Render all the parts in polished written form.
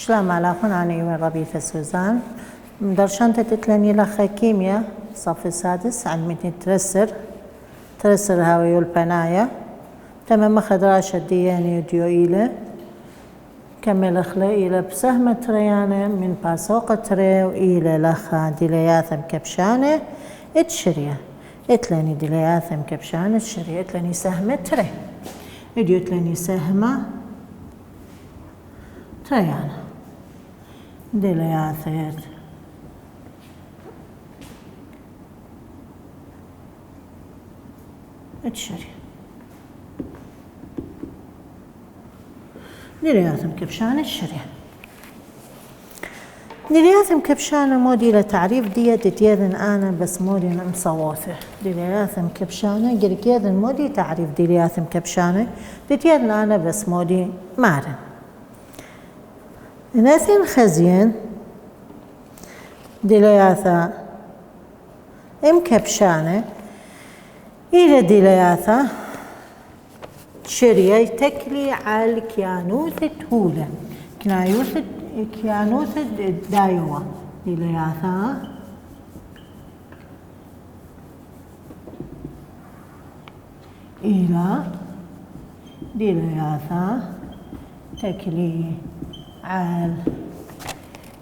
شلام علاقون أنا يوم ربيثة سوزان درشانت تتلني لخا كيمياء صف السادس عن متن ترسر هاوي البناية تمام خدراشة دياني وديو إيلة كمل أخلا إلى بسهم تريانة من باسوق تري وإلى لخا دلياثم كبشانة اتشريه اتلاني دلياثم كبشانة اتشريه اتلاني سهم تري اديو اتلاني سهمة تريانة دلياثر اتشريه دلياثم كبشانة اتشريه دلياثم كبشانة مودي لتعريف دية تتيذن أنا بس مودي مصوثة دلياثم كبشانة قريكيذن مودي تعريف دلياثم كبشانة تتيذن أنا بس مودي مارن ناثين خزين دلياثا كبشانة إلى دلياثا شرية تكلي على كيانوثة هولة كيانوثة دايوة دلياثا إلى دلياثا تكلي عال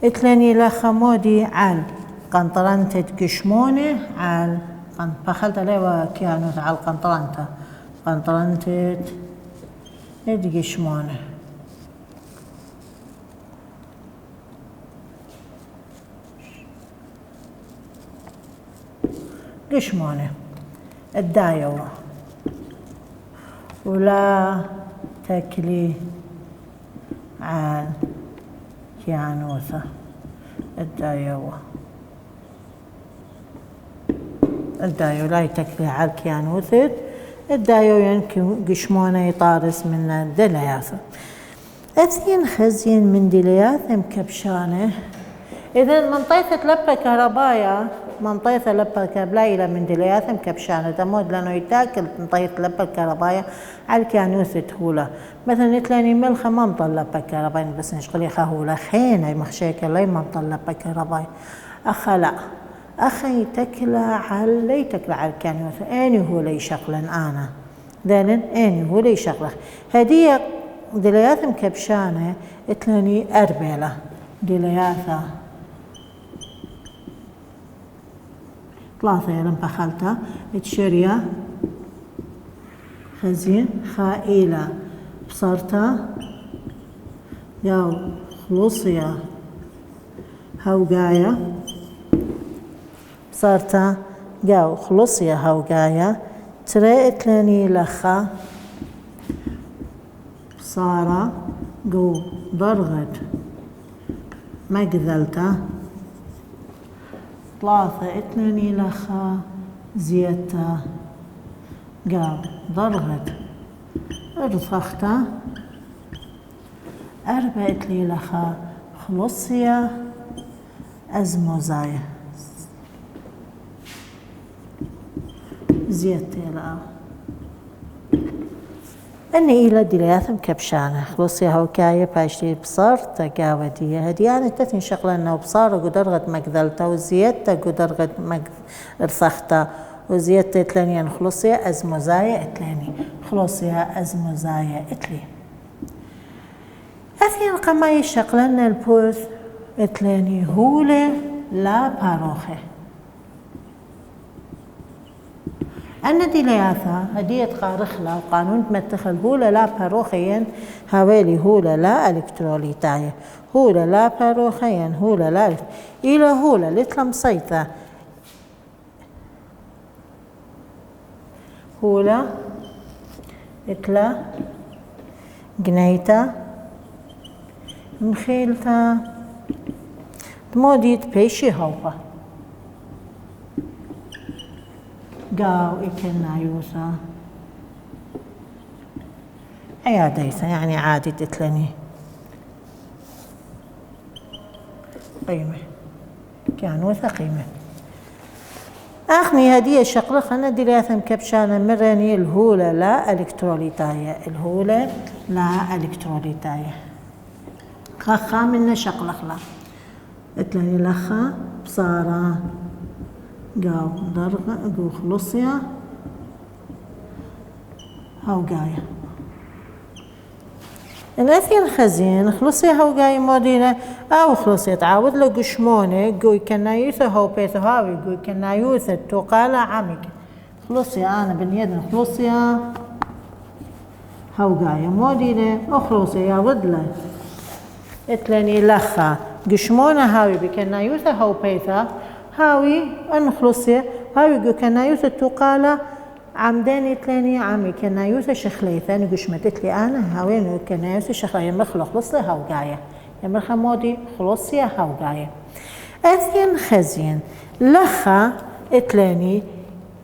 اتلني لخمودي عال قنطرنتة قشمونة عال بخلت عليه كيانوث عال قنطرنتة قشمونة قشمونة الدايوة ولا تكلي عال كيانوثة الدايوة لا يتكلي عال كيانوثة الدايو ينكي قشمونة يطارس من دلياثم أثين خزين من دلياثم كبشانة إذا منطقة لبة كهربايا منطقة لبة كبلايلة من دلياثم كبشانة تمود لأنه يتاكل منطقة لبة كهربايا على الكيانوثة هولة مثلا يتلاني ملخة ما مطلبة كهربايا بس نشغلي خهولة خينة مخشيك اللي ما مطلبة كهربايا أخا لا أخا يتكلى على الكيانوثة أني هو لي شغلا أنا ذلك أني هو لي شغله هدية دلياثم كبشانة اتلاني أربلة دلياثة ثلاثة يلم بخلتها اتشريا خزين خائلة بصرتا ياو خلوصيا هوقايا بصرتا ياو خلوصيا هوقايا تريت لني لخا بصارة قو ضرغت مقذلتا ثلاثة اتنيني لخا زيتا قال ضرغت ارفختا أربعة اتلي لخا خلصية أزموزايا زيتا لا أني إلى دلياثم كبشانة خلصي هوكاية باشتي بصار تقاودية هديانة تثني شغلة أنه بصار قدرغت مقذلتا وزيادة قدرغت ارثختا وزيادة اتلاني خلصي أزموزايا اتلاني خلصي أزموزايا اتلي أثين قماي شغلنا البوث اتلاني هولة لا باروخة أن دلياثا هدية قارخلة وقانون تمتخل هولة لا باروخيا هاويلي هولة لا إلكتروليتاية هولة لا باروخيا هولة لا إلى هولة لتلم صيتا هولة إتلا جنيتا مخيلتا تموديت بيشي هوبا قاو إكلنا يوسا عياديسا يعني عادي تتلني قيمة كيانوثا قيمة أخني هدية شقلة خلنا دلياثم كبشانة مراني الهولة لا إلكتروليتاية الهولة لا إلكتروليتاية خخا من شقلخلا اتلاني لخا بصارة قاو درغة قو خلصيا هوقايا الأثير خزين خلصي هوقايا مودينا أو خلصي تعاود له قشمونة قوي كنايوثة هو بيث هاوي قوي كنايوثة توقالا عمك خلصي أنا باليد خلصي هوقايا مودينا أخلصي يا ودله اتلاني لخا قشمونة هاوي بكنايوثة هو بيثا هاوي أن خلصي هاوي قوي كنايوثة توقالا عمداني اتلاني عمي كنايوثة شخليثة نقشمتت لي أنا هاوين كنايوثة شخليثة يمخلو خلصي هوقايا يمرخا مودي خلصي هوقايا أثين خزين لخا اتلاني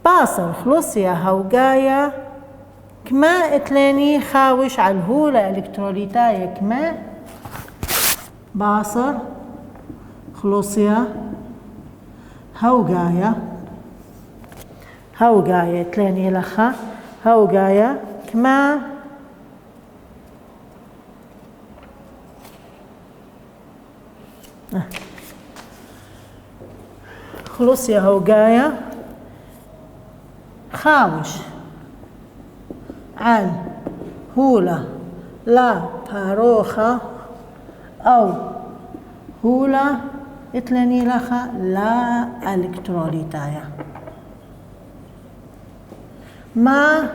باصر خلصي هوقايا كما اتلاني خاوش على الهولة الكتروليتاية كما باصر خلصي هوقايا هوقايا تلاني لخا هوقايا كما خلصي هوقايا خاوش عن هولة لا باروخة أو هولة اتلاني لخا لا الكتروليتايا ما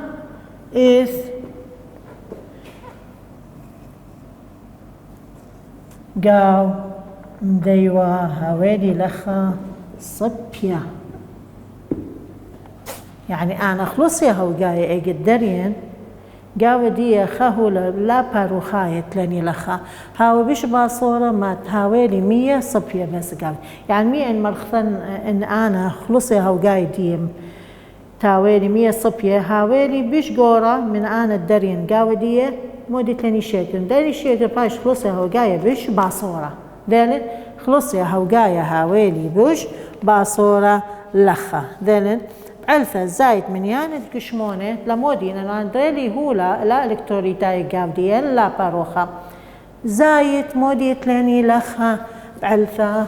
إث قاو مديوة هوادي لخا صبيا يعني أنا خلصي هوقايا اي قدرين قاو دي خاهو لا باروخاية تلاني لخا هاو بيش باصورة ما تهاويلي 100 صبيا بس قاو يعني 100 إن مرخصن إن أنا خلصي هوقايا ديم تاويلي 100 صبية هاويلي بيش قورة من أنا الدرين قاودية مودي تلاني شيكن داري شيكن باش خلصي هوقايا بيش باصورة دالن خلصي هوقايا هاويلي بيش باصورة لخا دالن بعلفة زايد من يانت قشمونة لمودي أنا دريلي هو لا إلكتروليتاي قاودية لا باروخة زايد مودي تلاني لخا بعلفة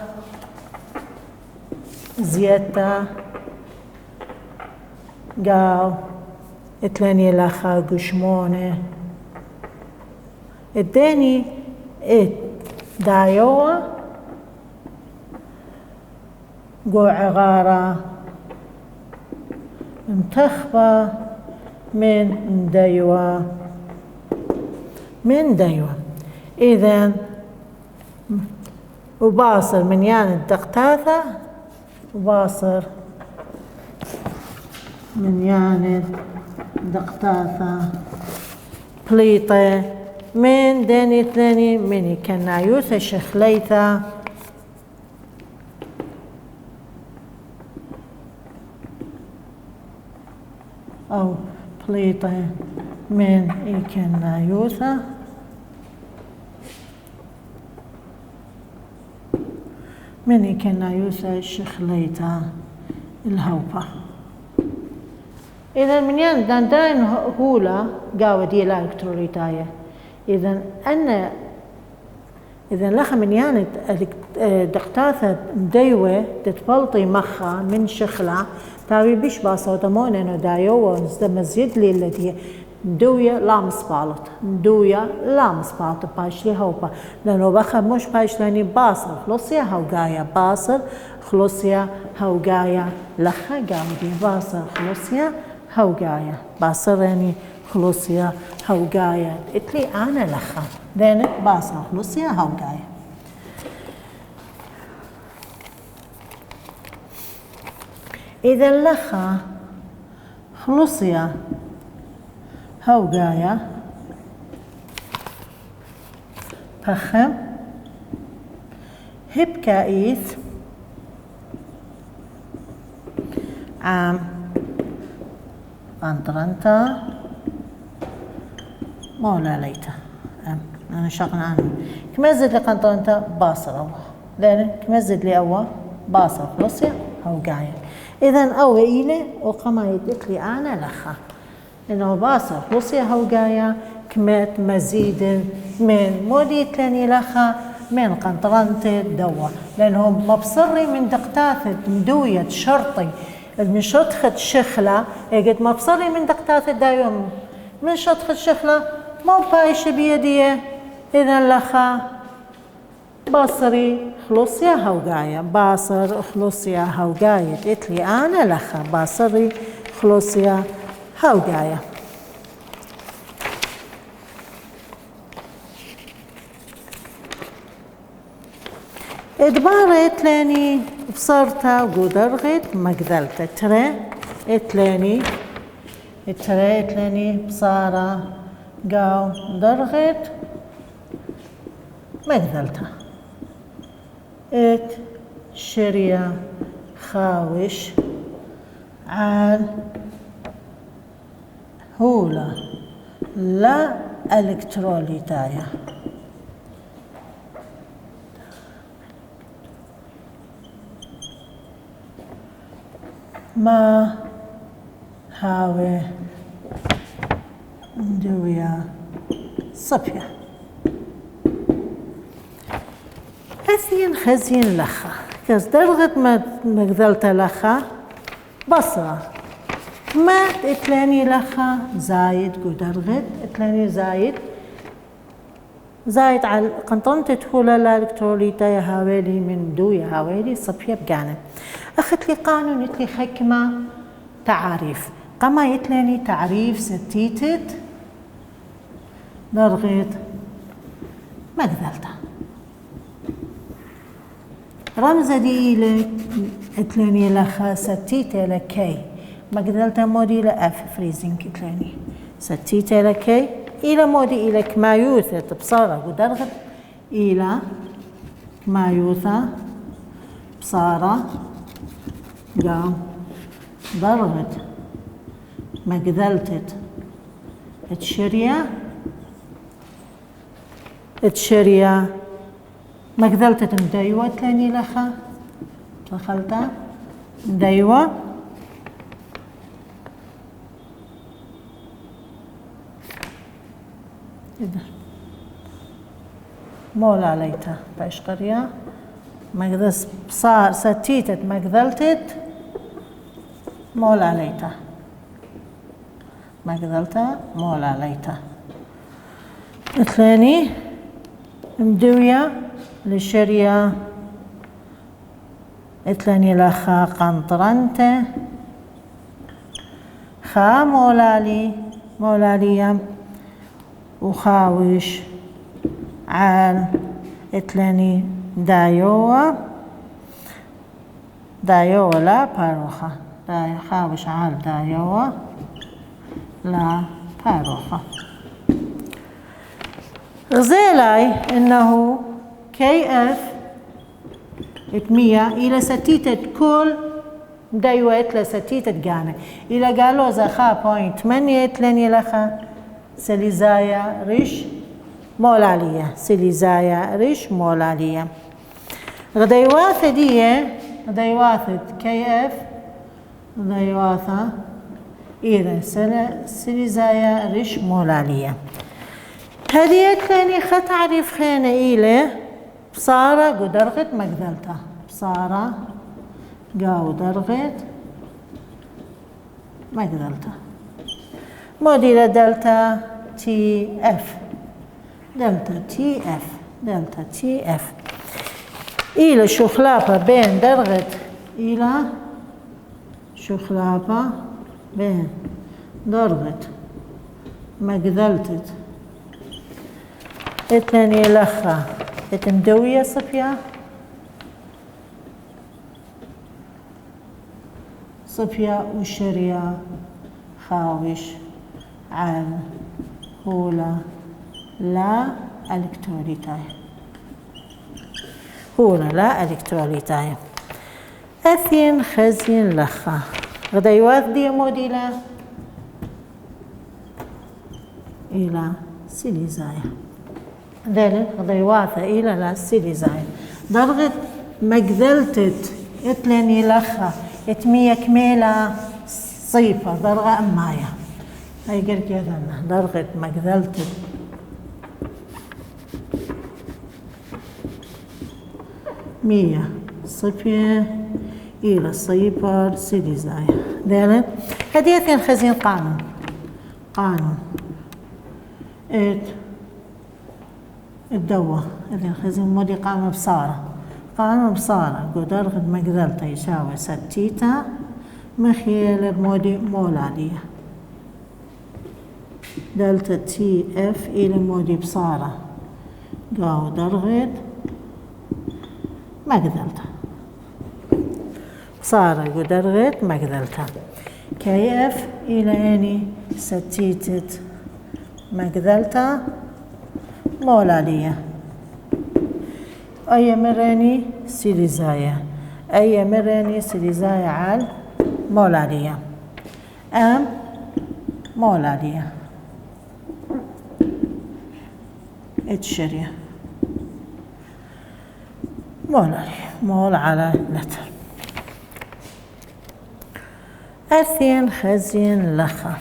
زيادة قاو اتلاني لخا قشمونة اداني ات دايوة قو عغارة انتخبة من دايوة من دايوة إذن وباصر من يان الدقتاثة وباصر من يان دقتاثة بليطة من داني ثاني مني كنايوثة شخليثة أو بليطة من كنايوثة من كنايوثة شخليثة الهوبة إذا من يان دان هولا قاوة دي لا إلكتروليتاية إذا أنا إذا لخا من يان دقتاثة مديوة تتبلطي مخا من شخلة تاوي بيش باصوتمون إنه دايوة مزيد لي التي مدوية لا مصبالط مدوية لا مصبالط باش لي هوبا لأنه بخا مش باش لاني باصر خلصيا هوقايا باصر خلصيا هوقايا لخا قاودي باصر خلصيا هوقايا باصر يعني خلصيا هوقايا اتلي أنا لخا ذنك باصر خلصيا هوقايا إذا لخا خلصيا هوقايا فخم هبكايث عام قنطرنتا مولا ليتا أنا شغنا عنه كمزد لي قنطرنتا باصر أول لأن كمزد لي أول باصر خلصيا هوقايا إذن أو إيلي وقما يدك لي أنا لخا إنه باصر خلصيا هوقايا كمات مزيد من مودي تلاني لخا من قنطرنة دوا لأنهم مبصري من دقتاثة مدوية شرطي من شطخة شخلة قد مبصري من دقتاثة دايوم من شطخة شخلة مو بايش بيديه إذا لخا باصري خلصيا هوقايا باصر خلصيا هوقايا قلت لي أنا لخا باصري خلصيا هوقايا ادبار اتلاني بصرتا وقدرغت مقدلتا ترى اتلاني بصارة قاو درغت مقدلتا ات شريا خاوش عال هولا لا الكتروليتايا ما هاوي دويا صبيا أثين خزين لخا كاس درغت ما مقدلت لخا بصرة ما اتلاني لخا زايد قدرغت اتلاني زايد على قنطرة تدخل الالكتروليتا يا هاويلي من دويا هاويلي صبيا بقانا أخذت لي قانون يتلي حكمة تعاريف قما يتلاني تعريف ستيتت درغت مقدلتا رمز دي إلى اتلاني لخا ستيتة لكي مقدلتا مودي لأف فريزنج اتلاني ستيتة لكي إلى مودي إلى كمايوثة بصارة ودرغت إلى كمايوثة بصارة قام درغت مقدلتت اتشريا مقدلتت مدايوة تلاني لخا دخلتا مدايوة مولا ليتا باش قرية مقدس صار ستيتت مقدلتت مولا ليتا مقدلتا مولا ليتا ثاني مدوية للشرية اتلاني لخا قنطرنته خا مولالي وخاوش عال اتلاني دايوة لا باروخة خاوش عال دايوة لا باروخة غزيلاي انه كي اف اتمية الى ستيتة كل دايوة اتلا ستيتة جانا الى قالوا زخا بوينت مني اتلاني لخا سليزايا ريش مولالية غديواثة دي غديواثة كي اف غديواثة إذا سليزايا ريش مولالية هذه ثاني تعريف خانة إلى بصارة قدرغت مقدلتا بصارة قدرغت مقدلتا موديلة دلتا تي اف دلتا تي اف إلى شخلافة بين درغت إلى شخلافة بين درغت مقدلتت اتناني لخا اتمدوية صفيا وشريا خاوش عن هولا لا الكتروليتاي اثين خزين لخا غديوات دي موديلا الى سيليزايا ذلك غديوات الى لا سيليزايا درغت مقدلتت اتلاني لخا اتمية كميلة صيفة درغة أمايا هاي قلت يا ذنه درغت مقدلتت 100 صفر إلى صفر سيليزايا. دالت هديتين خزين قانون الدوا إذن خزين مودي قانون بصارة قدر غد مقدرته يساوي ستيتا مخيل المودي مولادية دلتا تي اف إلى مودي بصارة قاو درغد مقدرته بصارة قدرغد مقدرته كي اف إلى اني ستيتت مقدرته مولادية أي مراني سيليزايا على مولادية أم مولادية اتشرية مولادية مول على لتر أثين خزين لخا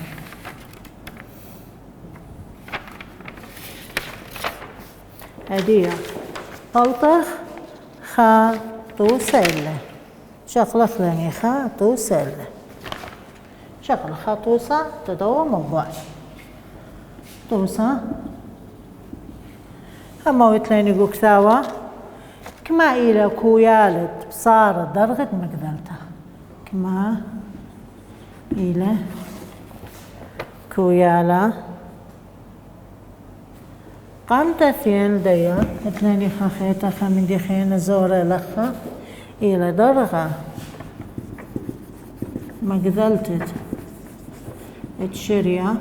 هدية طلطخ خا توسلة شغلة لني خا توسلة شغلة خا توسا تدوم الضعي توسا أما ويتلاني قوكتاوا كما إلى كويالت بصارت درغت مقدرتها كما إلى كويالا قامت ثين ديا اتلاني خاخيتا خمين دي خين زورة لخا إلى درغة مقدلتت اتشريا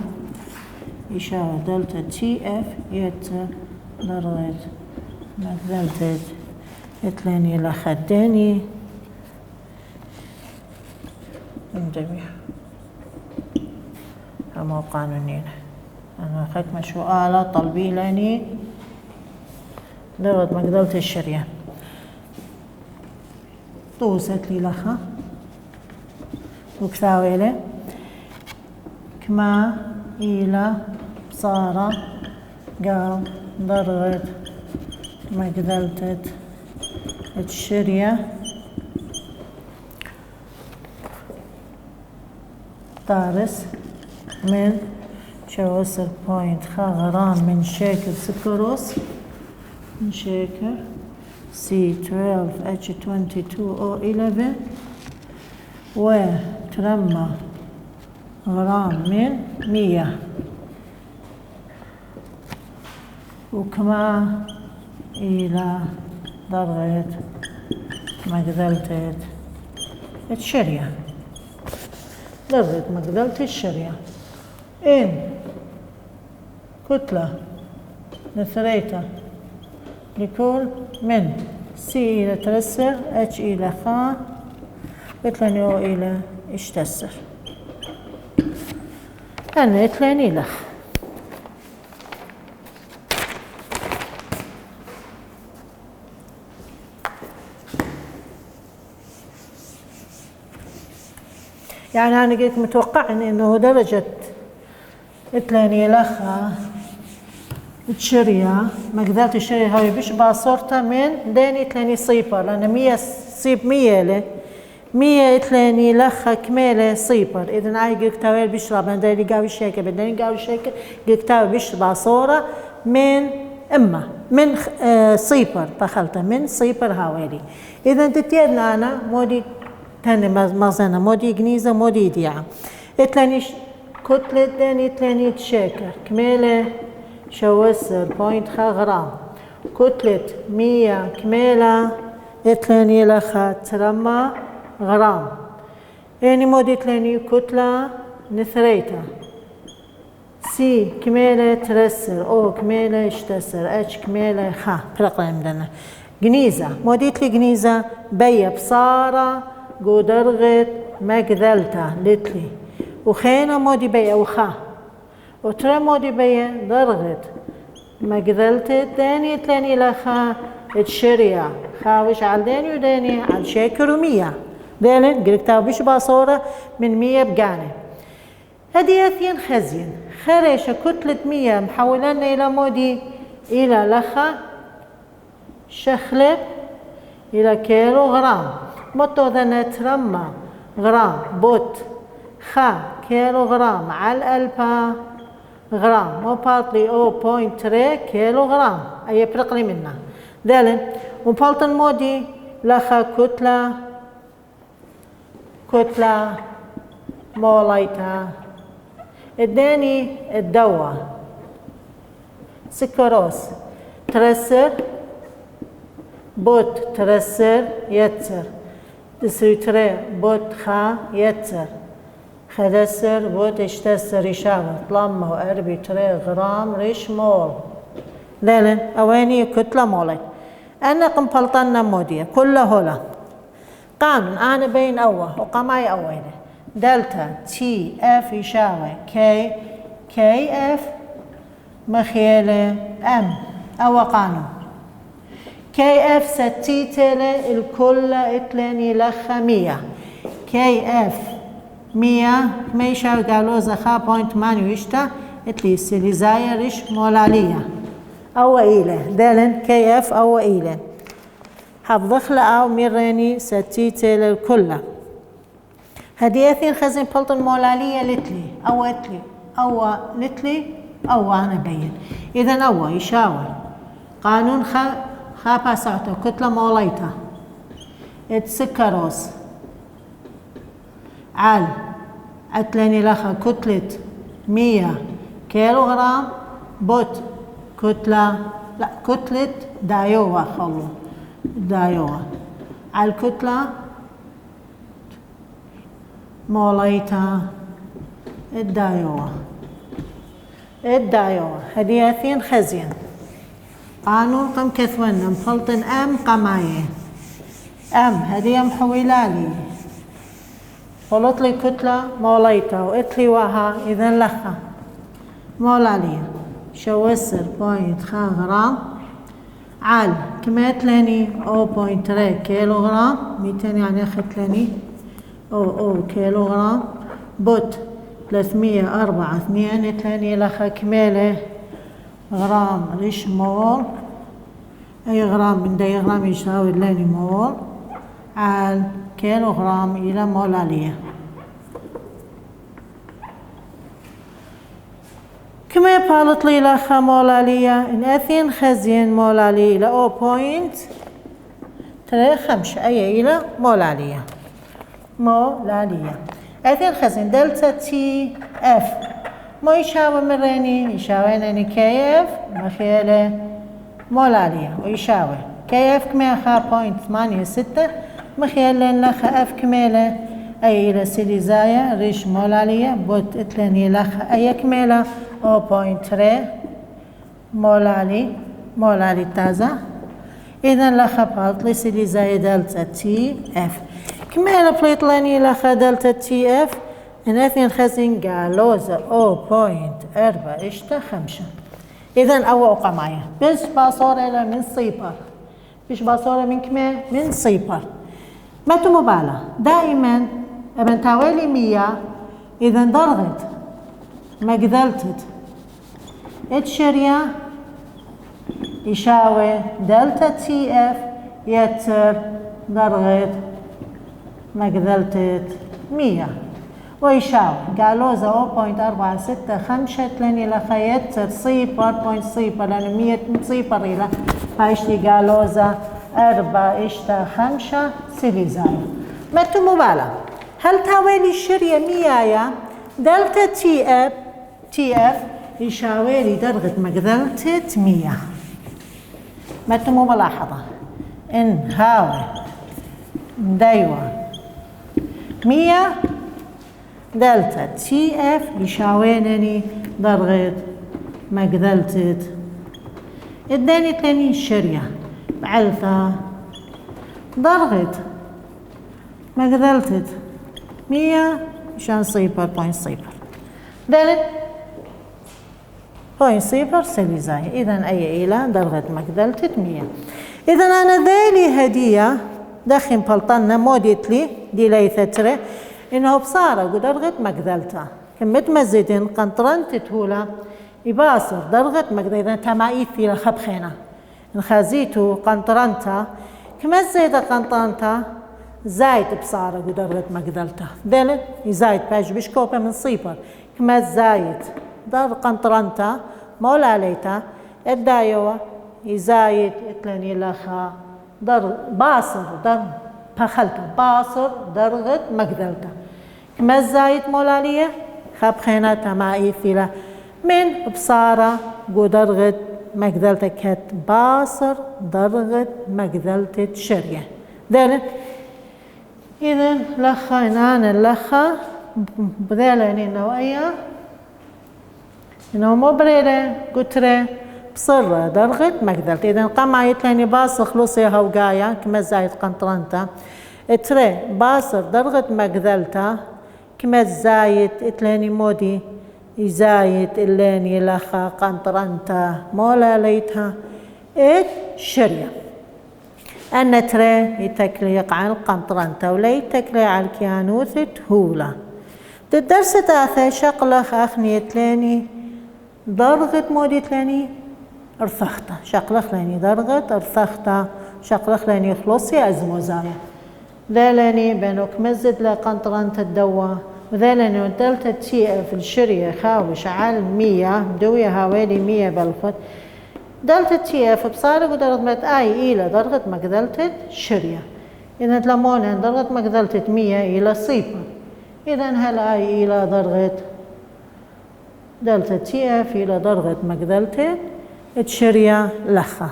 إشارة دلتا تي اف يت درغت مقدلتت اتلاني لخداني انتبه هما قانونين أنا ختمة سؤالة طلبي لاني درد مقدلة الشريان توست لي لخا وكثاوي لي كما إلى بصارة قال درد مقدلة الشريان طارس من شوصل بوينت غرام من شاكر سكروس من شاكر C12H22O11 وترمى غرام من 100 وكما إلى درجة مقدلة الشريان درجة مقدلة الشريان إن كتلة نثريتا لكل من سي إلى ترسر اتش إلى خا اتلاني او إلى اشتسر أنا اتلاني لخ يعني أنا قلت متوقع إنه درجة اتلاني لخا تشريا مقدرة الشريا هاي بيش باصورتها من داني اتلاني صيبر لأن 100 صيب 100 له 100 اتلاني لخا كمالة صيبر إذن عاي قلتاوي بيشرب أنا داني قاوي شاكر بداني قاوي شاكر قلتاوي بيش باصورة من إما من صيبر بخلطة من صيبر هاويلي إذن تتيرنا أنا مودي تاني مازانا مودي جنيزة مودي ديعة اتلاني كتلة داني اتلاني تشاكر كمالة شوسر بوينت غرام كتلة 100 كمالة اتلاني لخا ترمى غرام يعني مودي اتلاني كتلة نثريتا سي كمالة ترسر او كمالة اشتسر اتش كمالة خا فرق عندنا جنيزة موديت لي جنيزة بيا بصارة قدرغت مقدلتا لتلي وخينا مودي بيا وخا وترى مودي بيا درغت مقدلت داني تلاني لخا تشريا خاوش على داني وداني على شاكر ومية داني قلتها بيش باصورة من 100 بقاني هديتين خزين خريشة كتلة 100 محولنا إلى مودي إلى لخا شخلة إلى كيلو غرام. متو ذنترمى غرام بوت خا كيلو غرام على ألفا غرام مو باطلي 0.3 كيلو غرام أي برقلي منها ذلك وبالتن مودي لخا كتلة موليتا اداني الدواء سكروس ترسر بوت ترسر يتسر تسويتري بوت خا يتسر خدسر بوت اشتسر يشاور طلمه وأربي تري غرام ريش مول ليلن أواني كتلة مولي أنا قمبلطنا مودية كل هولا قانون أنا بين أوه وقماي أوينه دلتا تي اف يشاور كي اف مخيلة ام أو قانون كي اف ستيتلة الكل اتلاني لخا 100 كي اف 100 ما يشاور قالوا زخا بوينت مانيو يشتا اتلي سيليزايا ريش مولالية أو إيلة دالن كي اف أو إيلة حفظخلة أو ميراني ستيتلة الكل هدي اثنين خزين بلطن مولالية لتلي أو اتلي أو لتلي أو أنا بين إذن أو يشاور قانون خا باساته كتلة موليتا اتسكروس عال عتلاني لخا كتلة 100 كيلو غرام بوت كتلة لا كتلة دايوة خلو دايوة على الكتلة موليتا الدايوة هدياثين خزين قانون قم كثونا مفلطن ام قماية ام هدي محولالي قلت لي كتلة موليتا وقلت وها اذا لخا مولالية شوسر بوينت 5 غرام عال كمية لاني 0.3 كيلو غرام 200 يعني اخذت لاني او كيلو غرام بوت 304 2 تاني لخا كميلة غرام ريش مول اي غرام من داي غرام يساوي لاني مول عال كيلو غرام الى مولالية كما بالت لي لخا مولالية ان اثين خزين مولالية الى 0.35 اي الى مولالية اثين خزين دلتا تي اف ما يشاوي مريني يشاوينني كي اف مخيلة مولالية ويشاوي كي اف كمية خا 0.86 مخيلة لخا اف كميلة اي الى سيليزايا ريش مولالية بوت اتلاني لخا اي كميلة 0.3 مولالي تازة اذا لخا بالطلي سيليزايا دلتا تي اف كميلة بليطلاني لخا دلتا تي اف ان اثنين خزين قالوزة 0.4 اذا او قماية بش باصورة من صيبر بش باصورة من كمية من صيبر ما مبالغ دائما ابن تاويلي 100 اذا درغت مقدلتت اتشريا يشاوي دلتا تي اف يتر درغت مقدلتت 100 ويشاوي قالوزة 0.465 تلاني لخا يتر صيبر بوينت صيبر لأنه 100 صيبر إلى هايشتي قالوزة 4.5 سيليزايا متو مبالغ هل تاويلي الشرية 100 دلتا تي اف يشاوي لي درجة مقدلتت 100 متو ملاحظة ان هاوي دايوة 100 دلتا تي اف يشاوينني درجة مقدلتت اداني تاني الشرية بعلثة درجة مقدلتت 100 عشان صيبر بوينت صيبر دالت بوينت صيبر سيليزايا اذا اي الى درجة مقدلتت 100 اذا انا ذيلي هدية دخن بلطنا موديتلي دي ليثتري انه بصارة درجة مقدلتها كمت مزيدين قنطرن تتهولا يباصر درجة مقدلتها تمايث في الخبخينة انخازيتو قنطرنتا كما زايد قنطرنتا زايد بصارة قدرت مقدلتا دلت زايد باش بشكوبة من صيبر كما زايد در قنطرنتا مولا ليتا الدايوة يزايد اتلاني لخا در باصر در بخلتا باصر درغت مقدلتا كما زايد مولا ليه خب خيناتا معي ثلا من بصارة قدرت مقدلتا كت باصر درغت مقدلتا شرية دلت إذن لخا إنان اللخا بذيلين النوعية إنه مبريرة قترة بصرة درغت مقدلت إذن قمع يتلاني باصر خلصي هوقايا كما زايد قنطرنتا اتري باصر درغت مقدلتا كما زايد اتلاني مودي يزايد اللاني لخا قنطرنتا مولا ليتها ات شرية أن ترى يتكليق عن القنطرنتا ولا يتكلي على الكيانوث تهولا الدرس تاثي شقلخ أخني تلاني درغت مودي تلاني ارثختا شقلخ لاني درغت ارثختا شقلخ لاني خلصي أزموزايا ذا لاني بينك مزد لقنطرنتا الدوا وذا لاني ودلتا تي في الشرية خاوش على 100 مدوية هاوالي 100 بالخد دلتا تي اف بصارة قدرت مت اي الى درجة مقدلتة شرية اذا تلمون درجة مقدلتة 100 الى صيفر اذا هل اي الى درجة دلتا تي اف الى درجة مقدلتة شرية لخة